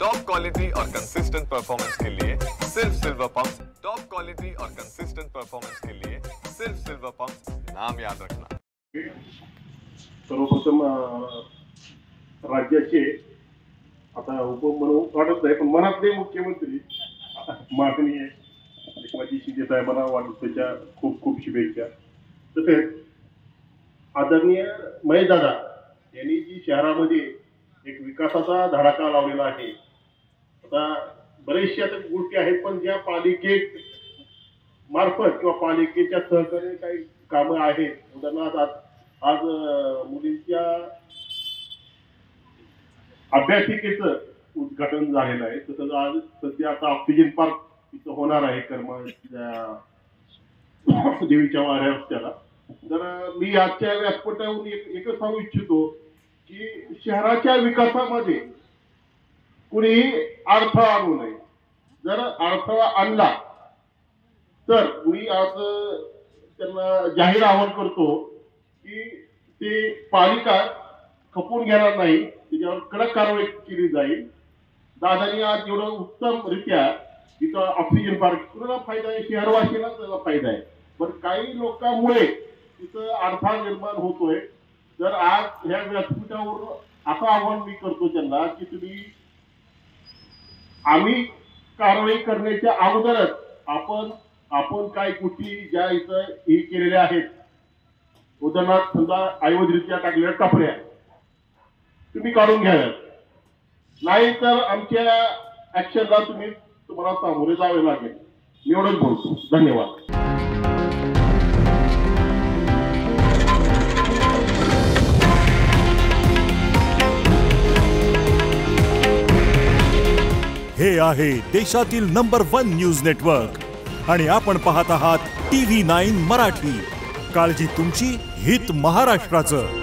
Top quality और consistent performance के लिए सिर्फ सिल्वर पंप्स। टॉप क्वालिटी और कंसिस्टेंट परफॉर्मेंस के लिए सिर्फ सिल्वर पंप्स, नाम याद रखना। सर्वप्रथम राज्याचे आता उपमनू वाटत नाही, पण मनातले मुख्यमंत्री माननीय एकनाथ शिंदे साहेबांना वाढदिवसाच्या खूप खूप शुभेच्छा। तसेच आदरणीय महेशदादा यांनी जी शहरामध्ये एक विकासाचा धडाका लावलेला आहे। आता बरेचशा गोष्टी आहेत, पण ज्या पालिकेत मार्फत किंवा पालिकेच्या सहकार्याने काही कामं आहेत, उदाहरणार्थ आज मुलींच्या अभ्यासिकेचं उद्घाटन झालेलं आहे। तसंच आज सध्या आता ऑक्सिजन पार्क इथं होणार आहे देवीच्या वाड्या रस्त्याला। तर मी आजच्या व्यासपीठावरून एकच सांगू इच्छितो की शहराच्या विकासामध्ये कुणी अडथळा आणू नये। जर अडथळा आणला तर मी आज त्यांना जाहीर आवाहन करतो की ते पालिका खपून घेणार नाही, त्याच्यावर कडक कारवाई केली जाईल। दादानी आज एवढं उत्तमरित्या इथं ऑक्सिजन पार्क कुणाला फायदा आहे, शहरवासीला त्याला फायदा आहे, पण काही लोकांमुळे तिथं अडथळा निर्माण होतोय। तर आज ह्या व्यासपीठावर असं आवाहन मी करतो त्यांना की तुम्ही आम्ही कारवाई करण्याच्या अगोदरच आपण काही गोष्टी ज्या इथं हे केलेल्या आहेत, उदाहरणार्थ समजा ऐवजरित्या टाकलेल्या टपऱ्या तुम्ही काढून घ्याव्यात, नाही तर आमच्या ऍक्शनला तुम्हाला सामोरे जावे लागेल। मी एवढंच बोलतो, धन्यवाद। हे आहे देशातील नंबर 1 न्यूज नेटवर्क आणि आपण पाहत आहात TV9 मराठी। काळजी तुमची, हित महाराष्ट्राचं।